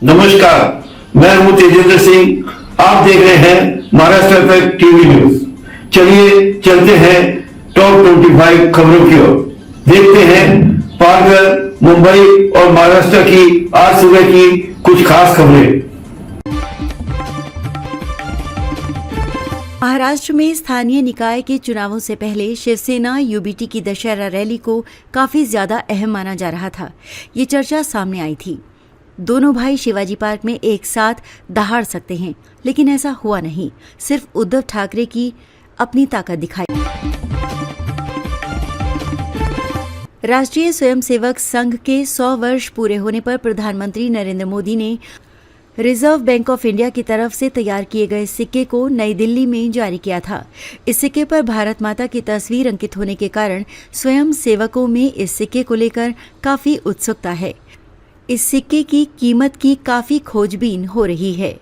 नमस्कार, मैं हूं तेजेंद्र सिंह। आप देख रहे हैं महाराष्ट्र इफेक्ट टीवी न्यूज। चलिए चलते हैं टॉप 25 खबरों की ओर। देखते हैं पालघर, मुंबई और महाराष्ट्र की आज सुबह की कुछ खास खबरें। महाराष्ट्र में स्थानीय निकाय के चुनावों से पहले शिवसेना यूबीटी की दशहरा रैली को काफी ज्यादा अहम माना जा रहा था। ये चर्चा सामने आई थी, दोनों भाई शिवाजी पार्क में एक साथ दहाड़ सकते हैं, लेकिन ऐसा हुआ नहीं। सिर्फ उद्धव ठाकरे की अपनी ताकत दिखाई। राष्ट्रीय स्वयंसेवक संघ के 100 वर्ष पूरे होने पर प्रधानमंत्री नरेंद्र मोदी ने रिजर्व बैंक ऑफ इंडिया की तरफ से तैयार किए गए सिक्के को नई दिल्ली में जारी किया था। इस सिक्के पर भारत माता की तस्वीर अंकित होने के कारण स्वयं सेवकों में इस सिक्के को लेकर काफी उत्सुकता है। इस सिक्के की कीमत की काफी खोजबीन हो रही है।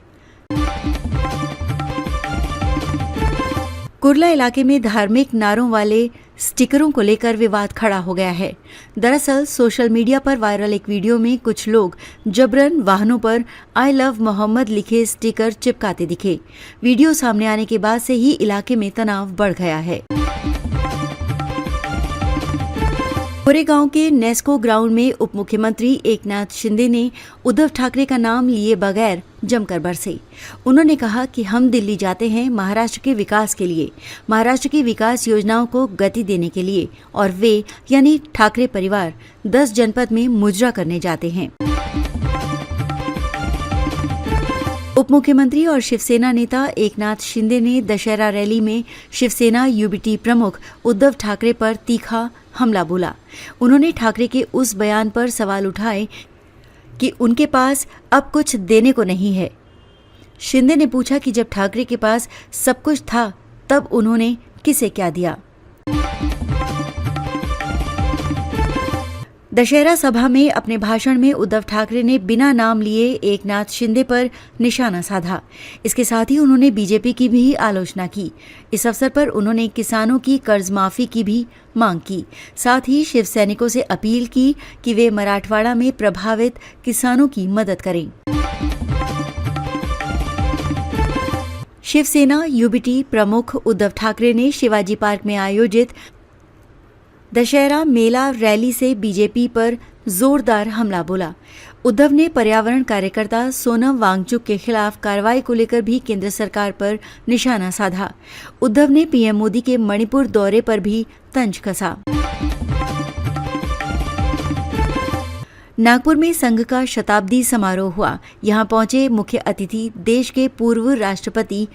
कुर्ला इलाके में धार्मिक नारों वाले स्टिकरों को लेकर विवाद खड़ा हो गया है। दरअसल सोशल मीडिया पर वायरल एक वीडियो में कुछ लोग जबरन वाहनों पर आई लव मोहम्मद लिखे स्टिकर चिपकाते दिखे। वीडियो सामने आने के बाद से ही इलाके में तनाव बढ़ गया है। कोरेगांव के नेस्को ग्राउंड में उप मुख्यमंत्री एकनाथ शिंदे ने उद्धव ठाकरे का नाम लिए बगैर जमकर बरसे। उन्होंने कहा कि हम दिल्ली जाते हैं महाराष्ट्र के विकास के लिए, महाराष्ट्र की विकास योजनाओं को गति देने के लिए, और वे यानी ठाकरे परिवार 10 जनपद में मुजरा करने जाते हैं। उप मुख्यमंत्री और शिवसेना नेता एकनाथ शिंदे ने दशहरा रैली में शिवसेना यूबीटी प्रमुख उद्धव ठाकरे पर तीखा हमला बोला। उन्होंने ठाकरे के उस बयान पर सवाल उठाए कि उनके पास अब कुछ देने को नहीं है। शिंदे ने पूछा कि जब ठाकरे के पास सब कुछ था तब उन्होंने किसे क्या दिया। दशहरा सभा में अपने भाषण में उद्धव ठाकरे ने बिना नाम लिए एकनाथ शिंदे पर निशाना साधा। इसके साथ ही उन्होंने बीजेपी की भी आलोचना की। इस अवसर पर उन्होंने किसानों की कर्ज माफी की भी मांग की। साथ ही शिव सैनिकों से अपील की कि वे मराठवाड़ा में प्रभावित किसानों की मदद करें। शिवसेना यूबीटी प्रमुख उद्धव ठाकरे ने शिवाजी पार्क में आयोजित दशहरा मेला रैली से बीजेपी पर जोरदार हमला बोला। उद्धव ने पर्यावरण कार्यकर्ता सोनम वांगचुक के खिलाफ कार्रवाई को लेकर भी केंद्र सरकार पर निशाना साधा। उद्धव ने पीएम मोदी के मणिपुर दौरे पर भी तंज कसा। नागपुर में संघ का शताब्दी समारोह हुआ। यहां पहुंचे मुख्य अतिथि देश के पूर्व राष्ट्रपति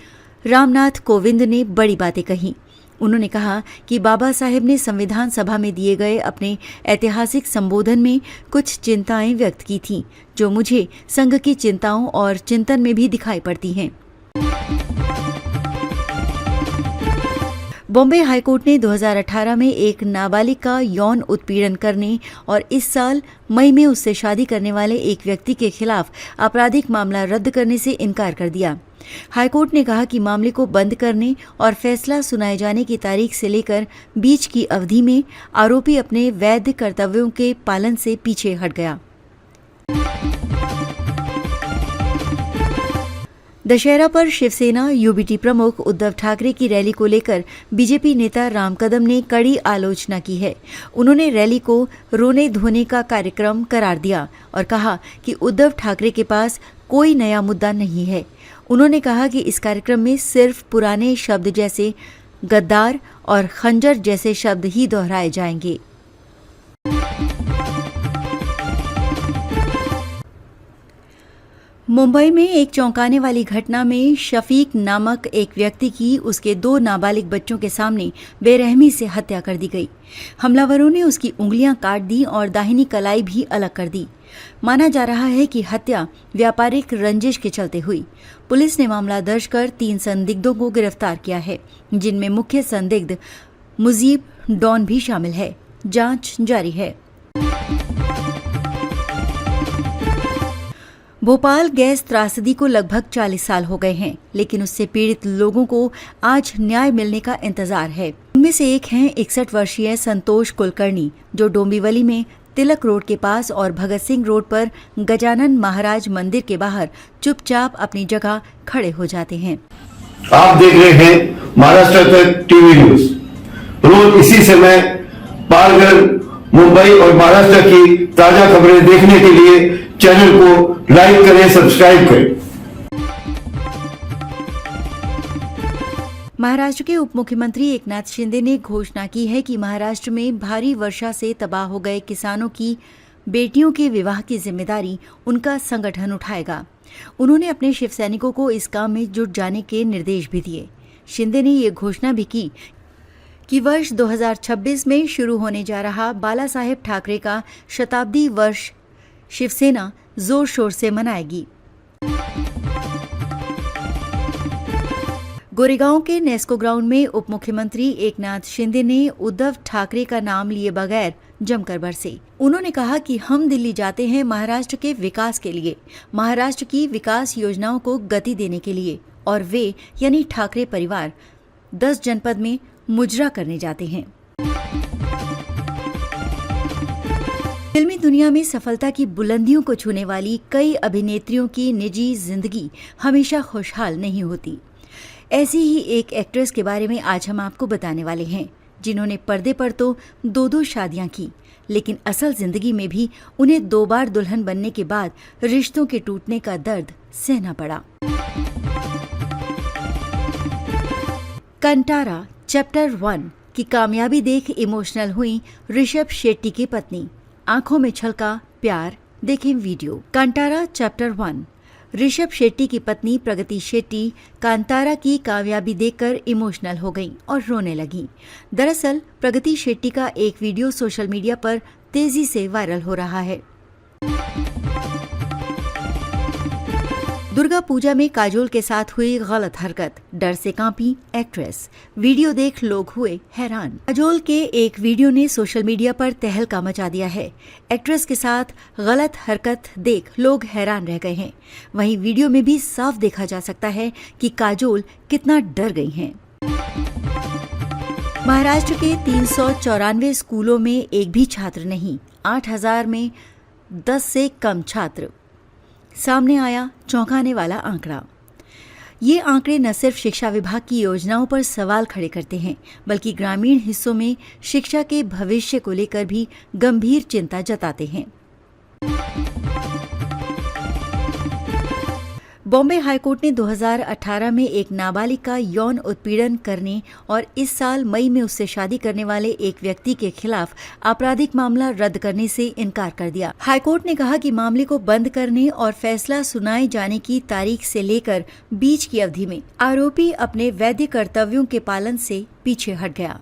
रामनाथ कोविंद ने बड़ी बातें कही। उन्होंने कहा कि बाबा साहेब ने संविधान सभा में दिए गए अपने ऐतिहासिक संबोधन में कुछ चिंताएं व्यक्त की थीं, जो मुझे संघ की चिंताओं और चिंतन में भी दिखाई पड़ती हैं। बॉम्बे हाईकोर्ट ने 2018 में एक नाबालिग का यौन उत्पीड़न करने और इस साल मई में उससे शादी करने वाले एक व्यक्ति के खिलाफ आपराधिक मामला रद्द करने से इनकार कर दिया। हाईकोर्ट ने कहा कि मामले को बंद करने और फैसला सुनाए जाने की तारीख से लेकर बीच की अवधि में आरोपी अपने वैध कर्तव्यों के पालन से पीछे हट गया। दशहरा पर शिवसेना यूबीटी प्रमुख उद्धव ठाकरे की रैली को लेकर बीजेपी नेता राम कदम ने कड़ी आलोचना की है। उन्होंने रैली को रोने धोने का कार्यक्रम करार दिया और कहा कि उद्धव ठाकरे के पास कोई नया मुद्दा नहीं है। उन्होंने कहा कि इस कार्यक्रम में सिर्फ पुराने शब्द जैसे गद्दार और खंजर जैसे शब्द ही दोहराए जाएंगे। मुंबई में एक चौंकाने वाली घटना में शफीक नामक एक व्यक्ति की उसके 2 नाबालिग बच्चों के सामने बेरहमी से हत्या कर दी गई। हमलावरों ने उसकी उंगलियां काट दी और दाहिनी कलाई भी अलग कर दी। माना जा रहा है कि हत्या व्यापारिक रंजिश के चलते हुई। पुलिस ने मामला दर्ज कर 3 संदिग्धों को गिरफ्तार किया है, जिनमें मुख्य संदिग्ध मुजीब डॉन भी शामिल है। जांच जारी है। भोपाल गैस त्रासदी को लगभग 40 साल हो गए हैं, लेकिन उससे पीड़ित लोगों को आज न्याय मिलने का इंतजार है। उनमें से एक हैं 61 वर्षीय संतोष कुलकर्णी, जो डोंबिवली में तिलक रोड के पास और भगत सिंह रोड पर गजानन महाराज मंदिर के बाहर चुपचाप अपनी जगह खड़े हो जाते हैं। आप देख रहे हैं महाराष्ट्र तक टीवी न्यूज। रोज इसी समय पालघर, मुंबई और महाराष्ट्र की ताजा खबरें देखने के लिए चैनल को लाइक करें, सब्सक्राइब करें। महाराष्ट्र के उप मुख्यमंत्री एकनाथ शिंदे ने घोषणा की है कि महाराष्ट्र में भारी वर्षा से तबाह हो गए किसानों की बेटियों के विवाह की जिम्मेदारी उनका संगठन उठाएगा। उन्होंने अपने शिव सैनिकों को इस काम में जुट जाने के निर्देश भी दिए। शिंदे ने ये घोषणा भी की कि वर्ष 2026 में शुरू होने जा रहा बाला साहेब ठाकरे का शताब्दी वर्ष शिवसेना जोर शोर से मनाएगी। गोरेगांव के नेस्को ग्राउंड में उप मुख्यमंत्री एकनाथ शिंदे ने उद्धव ठाकरे का नाम लिए बगैर जमकर बरसे। उन्होंने कहा कि हम दिल्ली जाते हैं महाराष्ट्र के विकास के लिए, महाराष्ट्र की विकास योजनाओं को गति देने के लिए, और वे यानी ठाकरे परिवार 10 जनपद में मुजरा करने जाते हैं। फिल्मी दुनिया में सफलता की बुलंदियों को छूने वाली कई अभिनेत्रियों की निजी जिंदगी हमेशा खुशहाल नहीं होती। ऐसी ही एक एक्ट्रेस के बारे में आज हम आपको बताने वाले हैं, जिन्होंने पर्दे पर तो 2 शादियां की, लेकिन असल जिंदगी में भी उन्हें 2 बार दुल्हन बनने के बाद रिश्तों के टूटने का दर्द सहना पड़ा। कंटारा चैप्टर 1 की कामयाबी देख इमोशनल हुई ऋषभ शेट्टी की पत्नी। आंखों में छलका प्यार, देखें वीडियो। कांतारा चैप्टर 1। ऋषभ शेट्टी की पत्नी प्रगति शेट्टी कांतारा की कामयाबी देखकर इमोशनल हो गईं और रोने लगीं। दरअसल प्रगति शेट्टी का एक वीडियो सोशल मीडिया पर तेजी से वायरल हो रहा है। दुर्गा पूजा में काजोल के साथ हुई गलत हरकत, डर से कांपी एक्ट्रेस। वीडियो देख लोग हुए हैरान। काजोल के एक वीडियो ने सोशल मीडिया पर तहलका मचा दिया है। एक्ट्रेस के साथ गलत हरकत देख लोग हैरान रह गए हैं। वहीं वीडियो में भी साफ देखा जा सकता है कि काजोल कितना डर गई हैं। महाराष्ट्र के 394 स्कूलों में एक भी छात्र नहीं, 8000 में 10 से कम छात्र। सामने आया चौंकाने वाला आंकड़ा। ये आंकड़े न सिर्फ शिक्षा विभाग की योजनाओं पर सवाल खड़े करते हैं, बल्कि ग्रामीण हिस्सों में शिक्षा के भविष्य को लेकर भी गंभीर चिंता जताते हैं। बॉम्बे हाईकोर्ट ने 2018 में एक नाबालिग का यौन उत्पीड़न करने और इस साल मई में उससे शादी करने वाले एक व्यक्ति के खिलाफ आपराधिक मामला रद्द करने से इनकार कर दिया। हाईकोर्ट ने कहा कि मामले को बंद करने और फैसला सुनाए जाने की तारीख से लेकर बीच की अवधि में आरोपी अपने वैध कर्तव्यों के पालन से पीछे हट गया।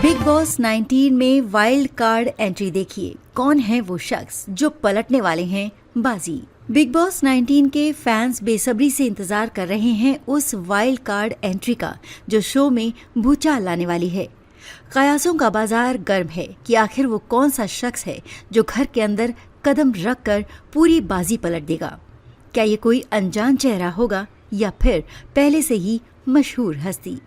बिग बॉस 19 में वाइल्ड कार्ड एंट्री देखिए। कौन है वो शख्स जो पलटने वाले हैं बाजी। बिग बॉस 19 के फैंस बेसब्री से इंतजार कर रहे हैं उस वाइल्ड कार्ड एंट्री का, जो शो में भूचाल लाने वाली है। कयासों का बाजार गर्म है कि आखिर वो कौन सा शख्स है जो घर के अंदर कदम रखकर पूरी बाजी पलट देगा। क्या ये कोई अनजान चेहरा होगा या फिर पहले से ही मशहूर हस्ती।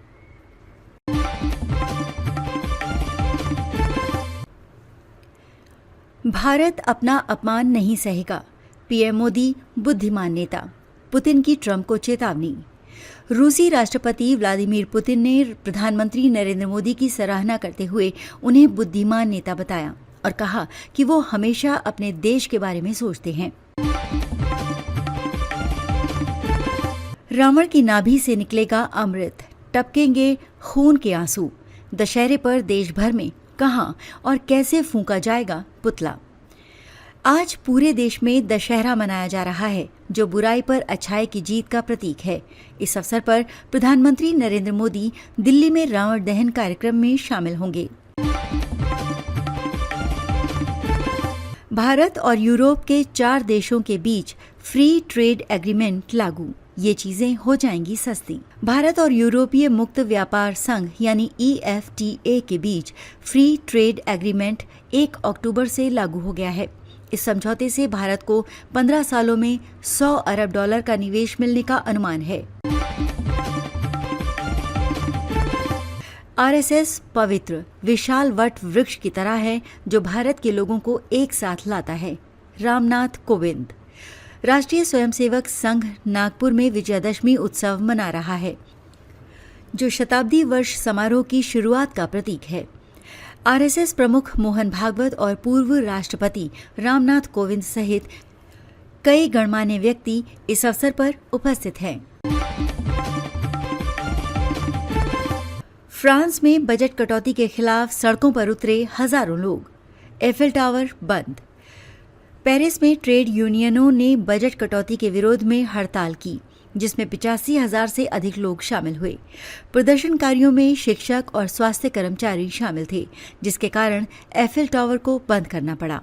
भारत अपना अपमान नहीं सहेगा, पीएम मोदी बुद्धिमान नेता। पुतिन की ट्रंप को चेतावनी। रूसी राष्ट्रपति व्लादिमीर पुतिन ने प्रधानमंत्री नरेंद्र मोदी की सराहना करते हुए उन्हें बुद्धिमान नेता बताया और कहा कि वो हमेशा अपने देश के बारे में सोचते हैं। रावण की नाभि से निकलेगा अमृत, टपकेंगे खून के आंसू। दशहरे पर देश भर में कहां और कैसे फूंका जाएगा पुतला। आज पूरे देश में दशहरा मनाया जा रहा है, जो बुराई पर अच्छाई की जीत का प्रतीक है। इस अवसर पर प्रधानमंत्री नरेंद्र मोदी दिल्ली में रावण दहन कार्यक्रम में शामिल होंगे। भारत और यूरोप के 4 देशों के बीच फ्री ट्रेड एग्रीमेंट लागू। ये चीजें हो जाएंगी सस्ती। भारत और यूरोपीय मुक्त व्यापार संघ यानी EFTA के बीच फ्री ट्रेड एग्रीमेंट 1 अक्टूबर से लागू हो गया है। इस समझौते से भारत को 15 सालों में $100 अरब का निवेश मिलने का अनुमान है। आरएसएस पवित्र विशाल वट वृक्ष की तरह है जो भारत के लोगों को एक साथ लाता है। रामनाथ कोविंद। राष्ट्रीय स्वयंसेवक संघ नागपुर में विजयादशमी उत्सव मना रहा है, जो शताब्दी वर्ष समारोह की शुरुआत का प्रतीक है। आरएसएस प्रमुख मोहन भागवत और पूर्व राष्ट्रपति रामनाथ कोविंद सहित कई गणमान्य व्यक्ति इस अवसर पर उपस्थित हैं। फ्रांस में बजट कटौती के खिलाफ सड़कों पर उतरे हजारों लोग। एफिल टावर बंद। पेरिस में ट्रेड यूनियनों ने बजट कटौती के विरोध में हड़ताल की, जिसमें 85,000 से अधिक लोग शामिल हुए। प्रदर्शनकारियों में शिक्षक और स्वास्थ्य कर्मचारी शामिल थे, जिसके कारण एफिल टावर को बंद करना पड़ा।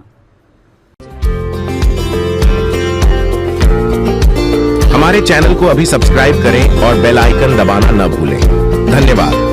हमारे चैनल को अभी सब्सक्राइब करें और बेल आइकन दबाना न भूलें। धन्यवाद।